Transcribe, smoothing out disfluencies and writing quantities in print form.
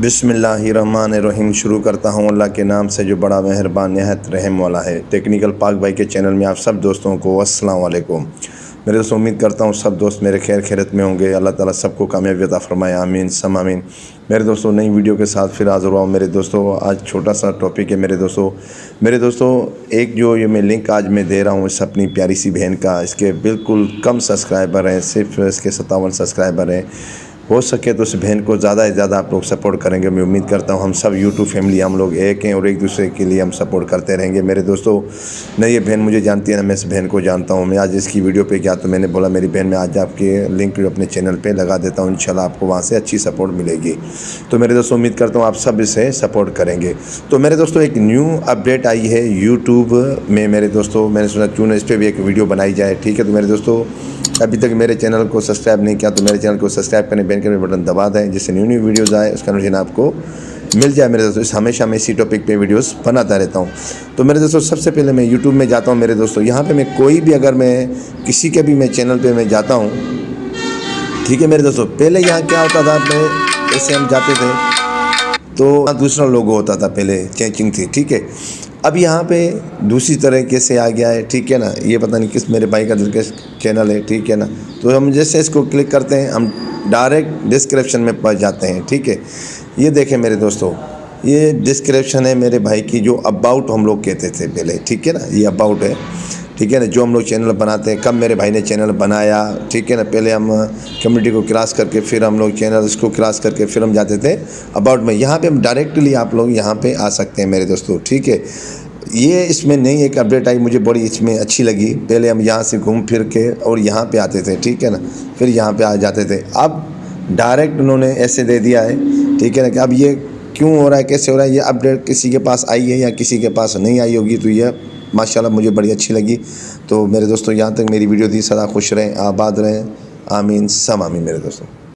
बिस्मिल्लाहिर्रहमानिर्रहीम। शुरू करता हूँ अल्लाह के नाम से जो बड़ा मेहरबान निहायत रहम वाला है। टेक्निकल पाक भाई के चैनल में आप सब दोस्तों को अस्सलाम वालेकुम। मेरे दोस्तों, उम्मीद करता हूँ सब दोस्त मेरे खैर खैरियत में होंगे। अल्लाह ताला सबको कामयाबी अता फरमाए, आमीन सम आमीन। मेरे दोस्तों, नई वीडियो के साथ फिर हाज़िर हुआ हूँ। मेरे दोस्तों, आज छोटा सा टॉपिक है मेरे दोस्तों एक जो ये मैं लिंक आज मैं दे रहा हूँ इस अपनी प्यारी सी बहन का, इसके बिल्कुल कम सब्सक्राइबर हैं, सिर्फ इसके 57 सब्सक्राइबर हैं। हो सके तो इस बहन को ज़्यादा से ज़्यादा आप लोग सपोर्ट करेंगे। मैं उम्मीद करता हूँ हम सब यूट्यूब फैमिली हम लोग एक हैं और एक दूसरे के लिए हम सपोर्ट करते रहेंगे। मेरे दोस्तों, न ये बहन मुझे जानती है, ना मैं इस बहन को जानता हूँ। मैं आज इसकी वीडियो पे गया तो मैंने बोला मेरी बहन, मैं आज आपके लिंक अपने चैनल पे लगा देता हूँ, इंशाल्लाह आपको वहाँ से अच्छी सपोर्ट मिलेगी। तो मेरे दोस्तों, उम्मीद करता हूँ आप सब इसे सपोर्ट करेंगे। तो मेरे दोस्तों, एक न्यू अपडेट आई है यूट्यूब में। मेरे दोस्तों, मैंने सोचा क्यों ना इस पर भी एक वीडियो बनाई जाए, ठीक है। तो मेरे दोस्तों, अभी तक मेरे चैनल को सब्सक्राइब नहीं किया तो मेरे चैनल को सब्सक्राइब करने बेल के बटन दबा दें, जिससे न्यू वीडियोज़ आए उसका नोटिफिकेशन आपको मिल जाए। मेरे दोस्तों, हमेशा मैं इसी टॉपिक पे वीडियोस बनाता रहता हूँ। तो मेरे दोस्तों, सबसे पहले मैं यूट्यूब में जाता हूँ। मेरे दोस्तों, यहाँ पे मैं कोई भी अगर मैं किसी के भी मैं चैनल पे मैं जाता हूँ, ठीक है। मेरे दोस्तों, पहले यहाँ क्या होता था, मैं ऐसे हम जाते थे तो दूसरा लोगो होता था, पहले चेंजिंग थी, ठीक है। अब यहाँ पे दूसरी तरीके से आ गया है, ठीक है ना। ये पता नहीं किस मेरे भाई का दिलकश चैनल है, ठीक है ना। तो हम जैसे इसको क्लिक करते हैं हम डायरेक्ट डिस्क्रिप्शन में पहुँच जाते हैं, ठीक है। ये देखें मेरे दोस्तों, ये डिस्क्रिप्शन है मेरे भाई की, जो अबाउट हम लोग कहते थे पहले, ठीक है ना। ये अबाउट है, ठीक है ना, जो हम लोग चैनल बनाते हैं, कब मेरे भाई ने चैनल बनाया, ठीक है ना। पहले हम कम्युनिटी को क्रॉस करके फिर हम लोग चैनल इसको क्रॉस करके फिर हम जाते थे अबाउट में। यहाँ पे हम डायरेक्टली आप लोग यहाँ पे आ सकते हैं मेरे दोस्तों, ठीक है। ये इसमें नई एक अपडेट आई, मुझे बड़ी इसमें अच्छी लगी। पहले हम यहाँ से घूम फिर के और यहाँ पे आते थे, ठीक है ना, फिर यहाँ पे आ जाते थे। अब डायरेक्ट उन्होंने ऐसे दे दिया है, ठीक है ना, कि अब ये क्यों हो रहा है, कैसे हो रहा है, ये अपडेट किसी के पास आई है या किसी के पास नहीं आई होगी। तो ये माशाल्लाह मुझे बड़ी अच्छी लगी। तो मेरे दोस्तों, यहाँ तक मेरी वीडियो थी। सदा खुश रहें, आबाद रहें, आमीन सम आमीन मेरे दोस्तों।